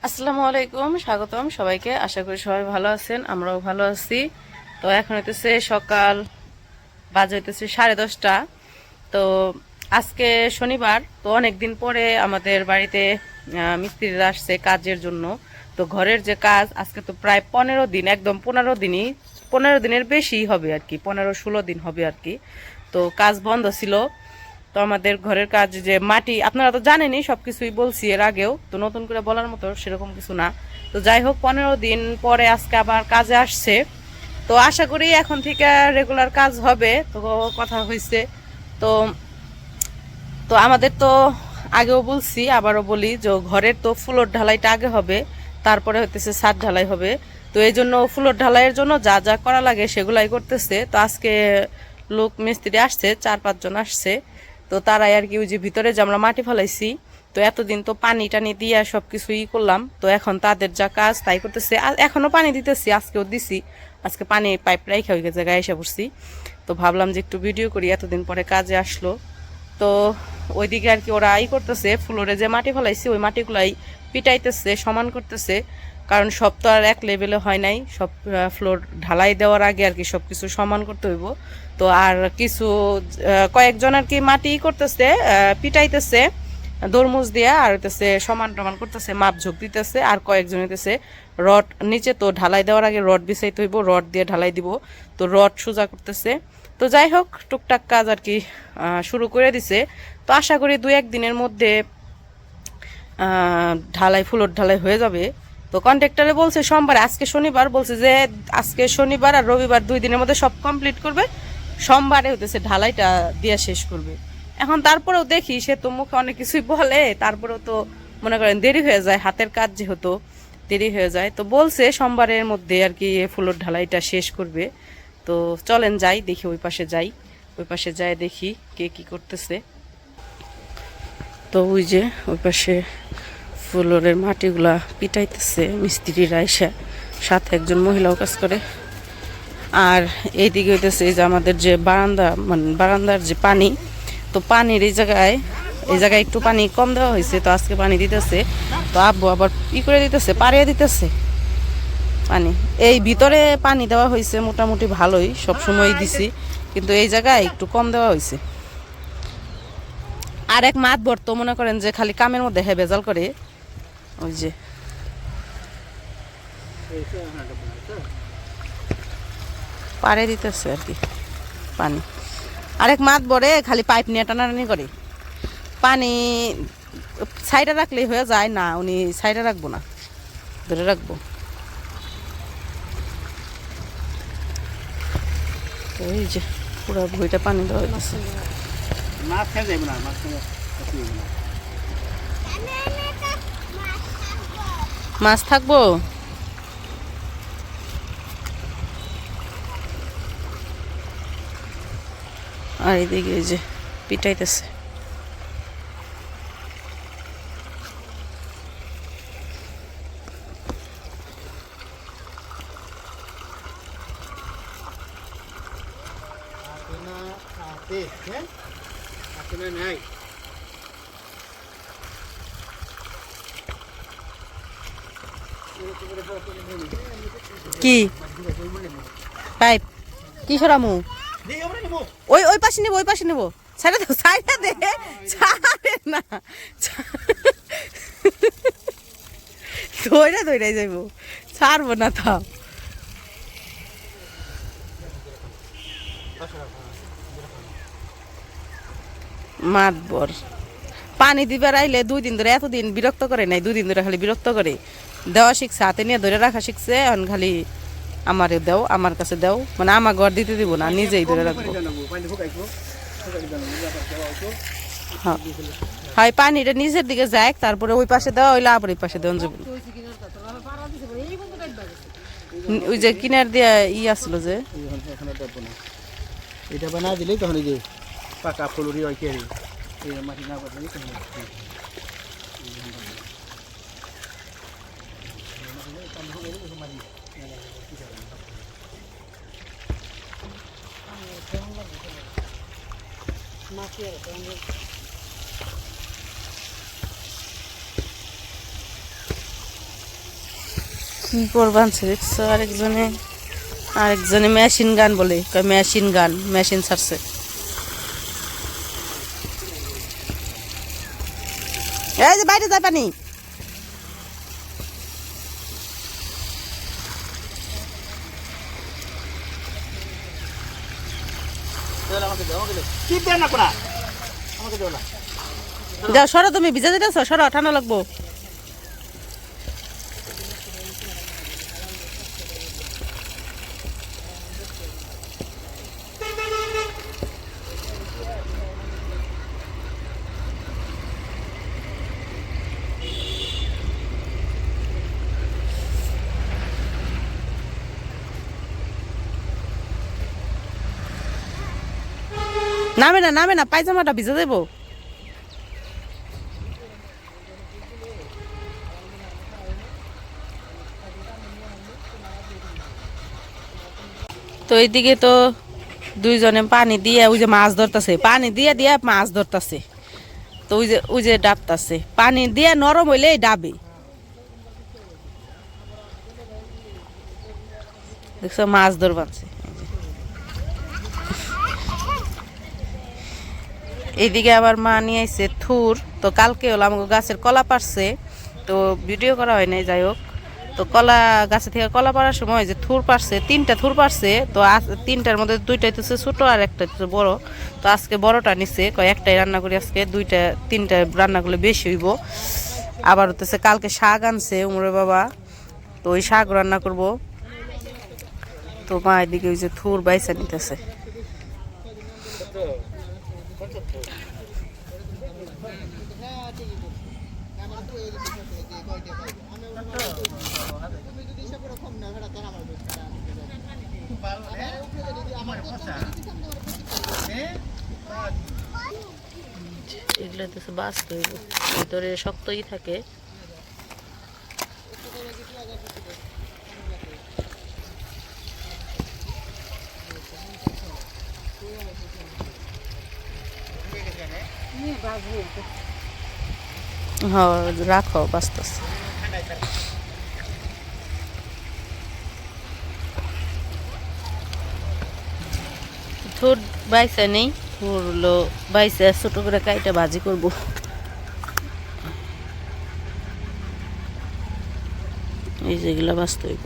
আসসালামু আলাইকুম, স্বাগতম সবাইকে। আশা করি সবাই ভালো আছেন, আমরাও ভালো আছি। তো এখন হইতেছে সকাল, বাজে হইতেছে 10:30। তো আজকে শনিবার, তো অনেক দিন পরে আমাদের বাড়িতে মিস্ত্রিরা আসছে কাজের জন্য। তো ঘরের যে কাজ, আজকে তো প্রায় 15 দিন, একদম 15 দিনই, 15 দিনের বেশি হবে আর কি, 15-16 দিন হবে আর কি। তো কাজ বন্ধ ছিল। তো আমাদের ঘরের কাজ যে মাটি, আপনারা তো জানেনই, সবকিছুই বলছি এর আগেও, তো নতুন করে বলার মতো সেরকম কিছু না। তো যাই হোক, 15 দিন পরে আজকে আবার কাজে আসছে। তো আশা করি এখন থেকে রেগুলার কাজ হবে। তো কথা হয়েছে। তো তো আমাদের তো আগেও বলছি, আবারও বলি, যে ঘরের তো ফ্লোর ঢালাইটা আগে হবে, তারপরে হইতেছে ছাদ ঢালাই হবে। তো এই জন্য ফ্লোর ঢালাইয়ের জন্য যা যা করা লাগে সেগুলাই করতেছে। তো আজকে লোক মিস্ত্রি আসছে, 4-5 জন আসছে। তো তারাই আর কি, ওই যে ভিতরে যে আমরা মাটি ফেলাইছি, তো এতদিন তো পানি টানি দিয়ে সব কিছুই করলাম, তো এখন তাদের যা কাজ তাই করতেছে। এখনো পানি দিতেছি, আজকেও দিছি। আজকে পানি পাইপ রাইখা ওই জায়গায় এসে পড়ছি। তো ভাবলাম যে একটু ভিডিও করি, এতদিন পরে কাজে আসলো। তো ওইদিকে আর কি ওরা করতেছে, ফ্লোরে যে মাটি ফেলাইছে ওই মাটিগুলাই পিটাইতেছে, সমান করতেছে। কারণ সব তো আর এক লেভেলে হয় নাই, সব ফ্লোর ঢালাই দেওয়ার আগে আর কি সব কিছু সমান করতে হইব। তো আর কিছু কয়েকজন আর কি মাটি করতেছে, পিটাইতেছে দরমুজ দিয়া, আর হইতেছে সমান টমান করতেছে, মাপ ঝোঁক দিতেছে। আর কয়েকজন হইতেছে রড, নিচে তো ঢালাই দেওয়ার আগে রড বিছাইতে হইব, রড দিয়ে ঢালাই দিব, তো রড সোজা করতেছে। তো যাই হোক, টুকটাক কাজ আর কি শুরু করে দিছে। তো আশা করি 2-1 দিনের মধ্যে ঢালাই, ফ্লোর ঢালাই হয়ে যাবে। তো কন্ট্রাক্টরে বলছে সোমবার, আজকে শনিবার, বলছে যে আজকে শনিবার আর রবিবার 2 দিনের মধ্যে সব কমপ্লিট করবে, সোমবারে হইতেছে ঢালাইটা দিয়ে শেষ করবে। এখন তারপরেও দেখি, সে তো মুখে অনেক কিছুই বলে, তারপরেও তো মনে করেন দেরি হয়ে যায়, হাতের কাজ যেহেতু দেরি হয়ে যায়। তো বলছে সোমবারের মধ্যে আর কি ফ্লোর ঢালাইটা শেষ করবে। তো চলেন যাই, দেখি ওই পাশে যাই, ওই পাশে যাই দেখি কে কি করতেছে। তো ওই যে ওই পাশে ফ্লোরের মাটিগুলা পিটাইতেছে মিস্ত্রিরা এসে, সাথে একজন মহিলাও কাজ করে। আর এইদিকে হইতেছে এই যে আমাদের যে বারান্দা, মানে বারান্দার যে পানি, তো পানির এই জায়গায় একটু পানি কম দেওয়া হয়েছে, তো আজকে পানি দিতেছে। তো আব্বু আবার করে দিতেছে, পাড়িয়ে দিতেছে পানি। এই ভিতরে পানি দেওয়া হয়েছে মোটামুটি ভালোই, সবসময় দিছি, কিন্তু এই জায়গায় একটু কম দেওয়া হয়েছে। আর এক মাতবর তো মনে করেন যে খালি কামের মধ্যে ভেজাল করে, ওই যে পাড়ে দিতেছে আর কি পানি। আরেক মাতবরে খালি পাইপ নিয়ে টানাটানি করে, পানি সাইডে রাখলেই হয়ে যায় না, উনি সাইডে রাখবো না, ধরে রাখবো। এই যে পুরো বইটা পানি দেওয়া হইতেছে। মাছ থাকবো, আর এদিকে এই যে পিটাইতেছে। কি পাইপ কি সরামু? ওই ওই পাশে নেবো, ওই পাশে নেবো, ছাড়া দে, ছাড়া দে, ছাড়ে না, দৌড়াই যাইবো, ছাড়বো না তো। মাতবর পানি দিবার আইলে 2 দিন ধরে, এতদিন বিরক্ত করে নাই, 2 দিন ধরে খালি বিরক্ত করে। দেওয়া শিখছে, হাতে নিয়ে ধরে রাখা শিখছে, এখন খালি আমারে দাও, আমার কাছে দাও, মানে আমার ঘর দিতে দিব না, নিজেই ধরে রাখবো। হ্যাঁ, হয় পানিটা নিচের দিকে যায়, তারপরে ওই পাশে দেওয়া হইলে আবার ওই পাশে দেওয়া যাবে। ওই যে কিনার দিয়ে আসলো যে, এটা বানা দিলেই তখন এই যে পাকা ফুলুরি হয় কি এই মাটি না করলে কি করবান দেখছো আরেকজনে মেশিন গান বলে, মেশিন গান, মেশিন ছাড়ছে। এই যে বাইরে যায় পানি। যাও সরো, তুমি ভিজা যেতেছ, সরো, ঠান্ডা লাগবো। নামে না, পায়জামাটা ভিজে দেবো। তো এইদিকে তো দুইজনে পানি দিয়ে ওই যে মাছ ধরতেছে, পানি দিয়ে দিয়ে মাছ ধরতেছে। তো ওই যে ডাবতাছে, পানি দিয়ে নরম হইলে ডাবে। দেখছো মাছ ধরবাচ্ছে। এইদিকে আবার মা নিয়ে আইছে থুর। তো কালকে হলো আমাকে গাছের কলা পারছে, তো ভিডিও করা হয় নাই, যাই হোক। তো কলা গাছে থেকে কলা পাড়ার সময় যে থুর পারছে, 3টা থুর পারছে। তো 3টার মধ্যে 2টা হচ্ছে ছোট আর একটা হচ্ছে বড়। তো আজকে বড়টা নিছে, একটাই রান্না করি আজকে, 3টা রান্না করলে বেশি হইব। আবার হচ্ছে কালকে শাক আনছে উমরে বাবা, তো ওই শাক রান্না করব। তো মা এদিকে ওই যে থুর বাইসা নিতেছে। এগুলো তো বাঁচত হইব, ভিতরে শক্তই থাকে। হ্যাঁ রাখো, বাঁচতেছে। থুর বাইসা নেই, থুর হলো বাইসা ছোট করে কাইটা ভাজি করবো। এই যেগুলা বাঁচতে হইব।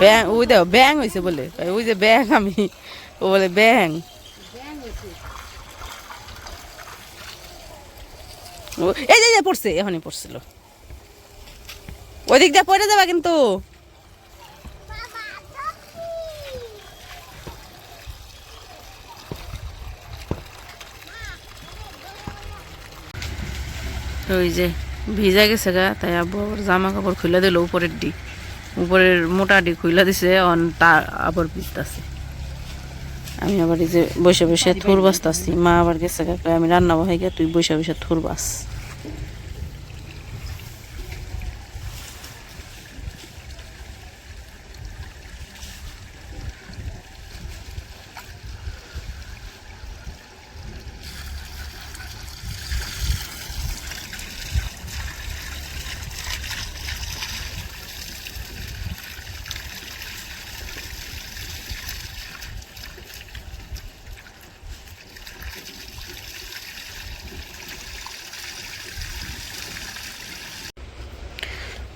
ব্যাং, ওই দেখো ব্যাং হয়েছে বলে, ওই যে ব্যাং, আমি ও বলে ব্যাং। এই যে পড়ছে, এখনই পড়ছিল, ওই দিক দিয়ে পড়ে যাবা কিন্তু। ওই যে ভিজা গেছে গা, তাই আব্বু আবার জামা কাপড় খুলে দিল, উপরের মোটাটি খুলে দিছে, তা আবার ভিজতেছে। আমি আবার এই যে বসে বসে থুর বাঁচতেছি। মা আবার গেছে গা, আমি রান্না বহাই গিয়ে তুই বসে বসে থুর বাস।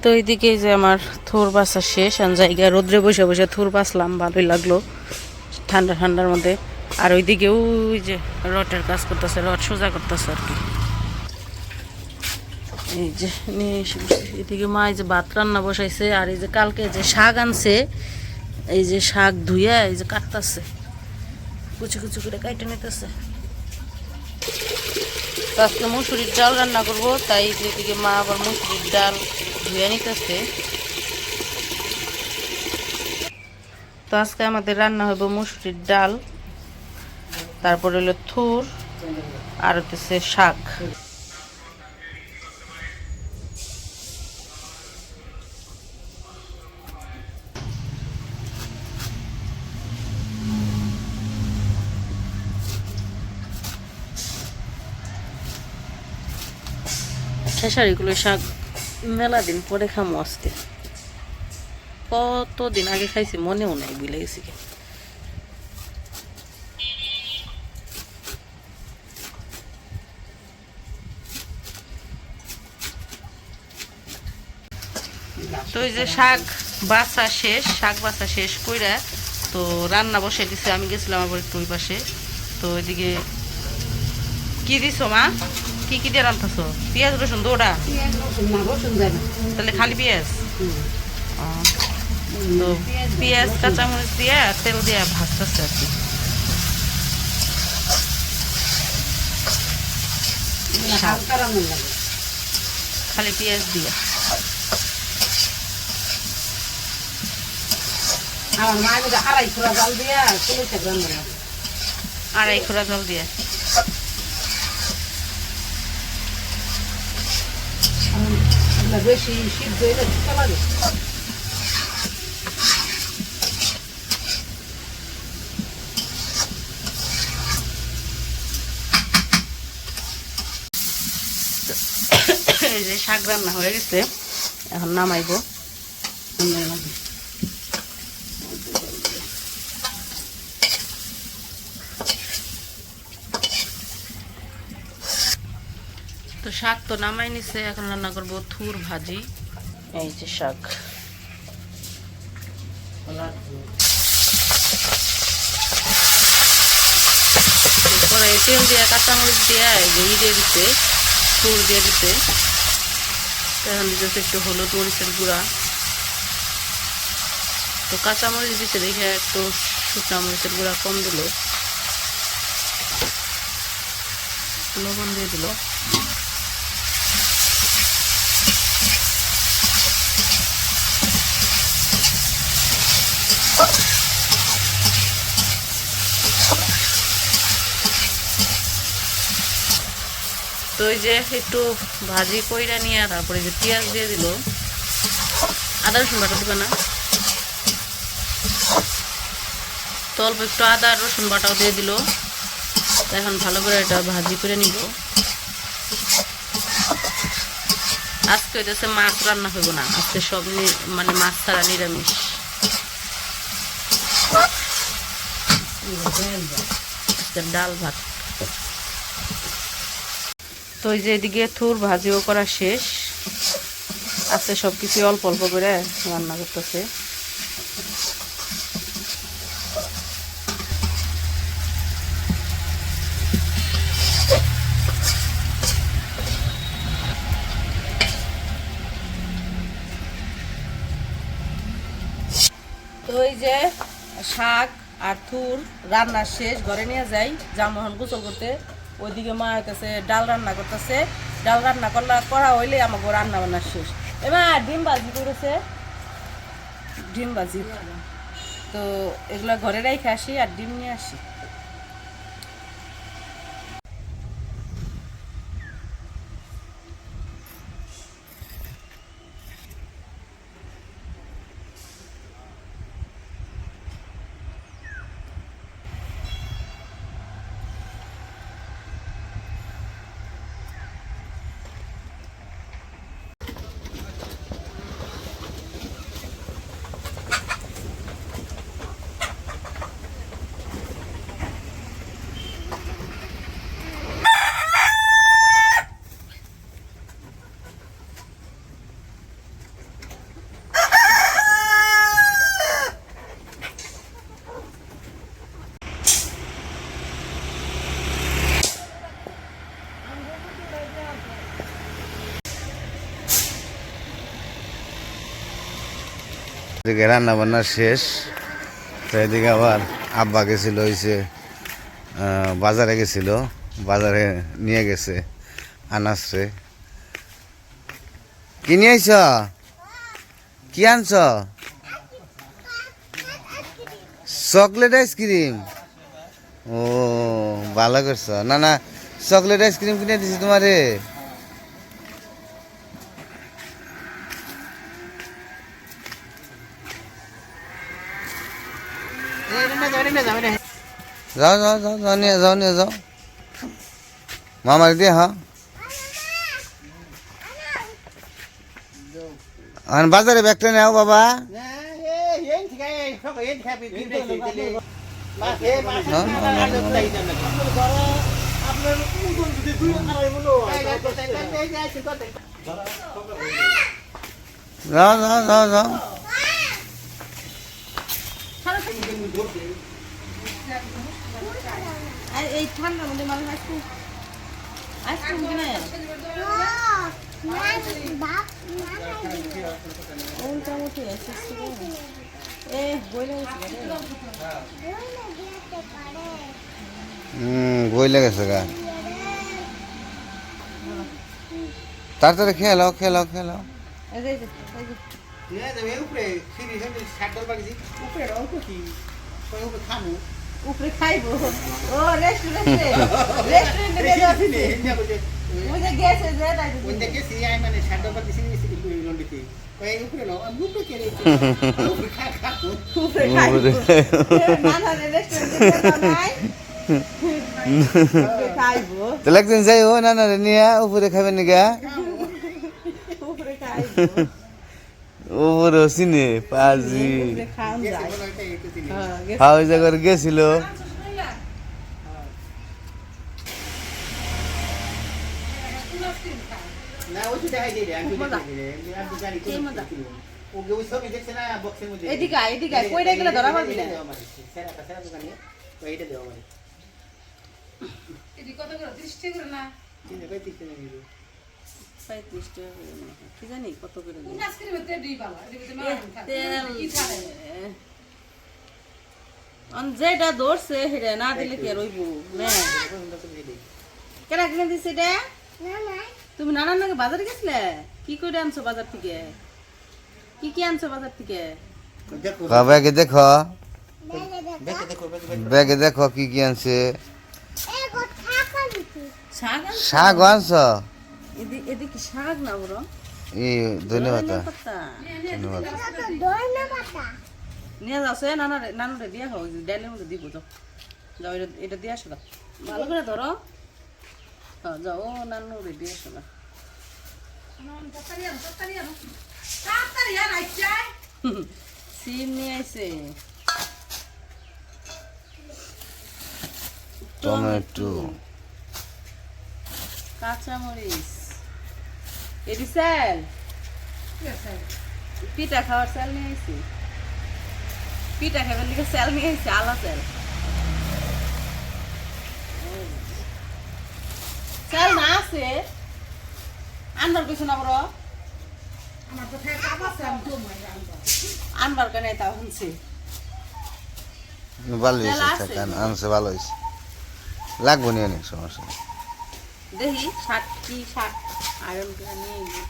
তো এইদিকে যে আমার থুর বাসা শেষ, আর জায়গায় রোদ্রে বসে বসে থুর বাসলাম, ভালোই লাগলো ঠান্ডার মধ্যে। আর ওইদিকে ওই যে রটের কাজ করতেছে, রড সোজা করতেছে আর কি। এই যে নিয়ে এসে এদিকে মা এই যে ভাত রান্না বসাইছে, আর এই যে কালকে যে শাক আনছে, এই যে শাক ধুইয়া এই যে কাটতেছে, কুচি কুচি করে কাটে নিতেছে। আজকে মুসুরির ডাল রান্না করবো, তাই এদিকে মা আবার মুসুরির ডাল ধুয়ে নিতেছে। তো আজকে আমাদের রান্না হবে মুসুরির ডাল। তারপরে হলো থুর, আর হচ্ছে শাক। খেসারিগুলো শাক মেলা দিন পরে খামো আজকে। কতদিন আগে খাইছি মনেও নাই, ভুলে গেছি। তো এই যে শাক বাছা শেষ, শাক বাছা শেষ কইরা তো রান্না বসে দিছে। আমি গেছিলাম আবার একটু ওই পাশে। তো ওইদিকে কি দিছো মা? কি কি দিয়ে রান্তাছো? পেঁয়াজ রসুন দৌড়া? তাহলে খালি পেঁয়াজ? তো পেঁয়াজ কাঁচামরিচ দিয়ে তেল দিয়ে ভাজতেছে আর কি। খালি পেঁয়াজ দিয়ে আড়াই খোলা জল দিয়ে বেশি সিদ্ধ হইলে টিকা লাগে। এই যে শাক রান্না হয়ে গেছে, এখন নামাইবো। তো শাক তো নামাই নিছে, এখন রান্না করবো থুর ভাজি। এই যে শাক, কড়াইয়ে তেল দিয়ে কাঁচামরিচ দিয়ে দিয়ে দিতে, থুর দিয়ে দিতে। এখন দিতেছে একটু হলুদ মরিচের গুঁড়া। তো কাঁচামরিচ দিতে দেখে একটু শুকনা মরিচের গুঁড়া কম দিল, লবণ দিয়ে দিল। তো ওই যে একটু ভাজি কইরা নিয়ে তারপরে যে পেঁয়াজ দিয়ে দিল। আদা রসুন বাটা দেবে না, তো অল্প একটু আদা রসুন বাটাও দিয়ে দিল। এখন ভালো করে এটা ভাজি করে নিব। আজকে হইতেছে মাছ রান্না হইব না, আজকে সব মানে মাছ ছাড়া নিরামিষ। ডাল ভাত। তো এই যে এদিকে থুর ভাজিও করা শেষ, আজকে সব কিছু অল্প অল্প করে রান্না করতেছে। তো এই যে শাক আর থুর রান্না শেষ, ঘরে নিয়ে যাই জামোহন গোসল করতে। ওইদিকে মা কাছে ডাল রান্না করতেছে। ডাল রান্না করা হইলে আমাকে রান্না বান্না শেষ। এবার ডিম ভাজি করেছে, ডিম ভাজি। তো এগুলো ঘরে রেখে আসি আর ডিম নিয়ে আসি। এদিকে রান্না বান্না শেষ। তো এদিকে আবার আব্বা গেছিল হয়েছে বাজারে গেছিল, বাজারে নিয়ে গেছে আনাসে। কি নিয়ে আইছ? কি আনছ? Chocolate ice cream. ও ভালো করছো না না চকলেট আইসক্রিম কিনে দিছি তোমারে যাও যাও যাও যাও নিয়ে যাও মামার দিয়ে হ্যাঁ আর বাজারে ব্যাগটা নেও বাবা যাও যাও যাও যাও এই ঠান্ডার মধ্যে মানুষ আইসক্রিম কিনে উল্টা উঠে বই লেগেছে গা তাড়াতাড়ি খেলাও উপরে খাইব ও রেস্টুরেন্টে রেস্টুরেন্টে গেছে যে উপরে খাইব তাহলে একদিন যাই ও না না নিয়ে উপরে খাবেন নিগা উপরে খাইব উপরে চিনে পাজি খাওয়া যায় হ্যাঁ ওই জায়গায় গেছিল এদিকে কইরা গেলে ধরা পারবি না কি জানি কত করে যেটা ধরছে সেটা না দিলে কি রইব কেনা কিনে দিচ্ছে এটা তুমি নানার নাকি বাজারে গেছিলে কি করে আনছো বাজার থেকে কি আনছো বাজার থেকে ব্যাগে দেখো কি আনছে শাক শাক আনছ এদিকে শাক না বড় এই ধন্যবাদ নিয়ে যাও সে নানুরে দিয়া হোক ডালের মধ্যে দিব যাও যাও এটা দিয়ে আসো ভালো করে ধরো যাও ও নানুরে দিয়ে আসো না সিম নিয়ে আইছে টমেটো কাঁচামরিচ এটি স্যাল পিঠা খাওয়ার স্যাল নিয়ে আইছি পিঠা খাবার লিখে স্যাল নিয়ে আইছি আলা স্যাল না আছে আনবার কিছু না বড় আনবার কেন তাও শুনছি ভালো হয়েছে আনছে ভালো হয়েছে লাগবো নি অনেক সমস্যা দেখি শার্ট কি শার্ট আয়রন করে নিয়ে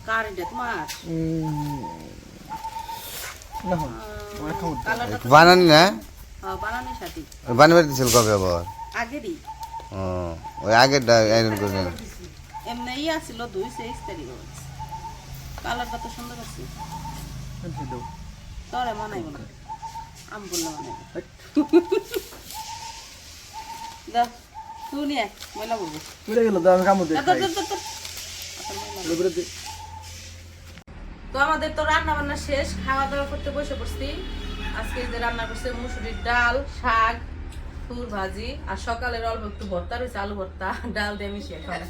কার এটা তোমার বানানি না বানানি শাড়ি বানাবার দিছিল কবে আবার আগেরই ও ওই আগেরটা আয়রন করে নেন এমনি আসছিল 2-6 তারিখ কালারটা তো সুন্দর আছে তোরে মানাইব না আম বললে মানাইব দাও তুই নিয়ে ময়লা বলবো তো আমাদের তো রান্না বান্না শেষ খাওয়া দাওয়া করতে বসে পড়ছি আজকে যে রান্না করছে মুসুরির ডাল শাক ফুল ভাজি আর সকালের অল্প একটু ভর্তা রয়েছে আলু ভর্তা ডাল দিয়ে মিশিয়ে খাওয়া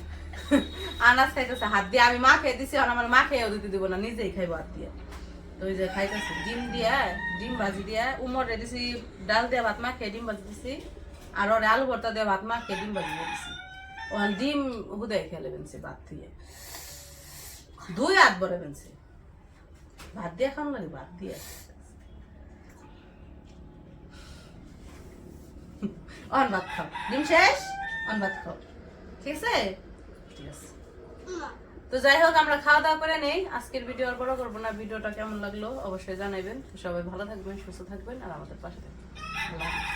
আনাজ খাইতেছে হাত দিয়ে আমি মা খেয়ে দিছি আর আমার মা খেয়েও দিতে দিব না নিজেই খাইবো হাত দিয়ে তো ওই যে খাইতেছি ডিম ভাজি দিয়ে উমরে দিছি ডাল দিয়ে ভাত মা খেয়ে ডিম ভাজি দিছি আর ওরে আলু ভর্তা দিয়ে ভাত মা খেয়ে ডিম ভাজি দিয়ে দিছি ওখানে ডিম হুদাই খেলে বেনছে ভাত দিয়ে 2 হাত ভরে বেনছে ভাত দিয়ে খাওয়ানো লাগে ভাত দিয়ে অন ভাত খাও ডিম শেষ অন ভাত খাও ঠিক আছে ঠিক আছে তো যাই হোক আমরা খাওয়া দাওয়া করে নেই আজকের ভিডিও আর বড় করবো না ভিডিওটা কেমন লাগলো অবশ্যই জানাবেন সবাই ভালো থাকবেন সুস্থ থাকবেন আর আমাদের পাশে থাকবেন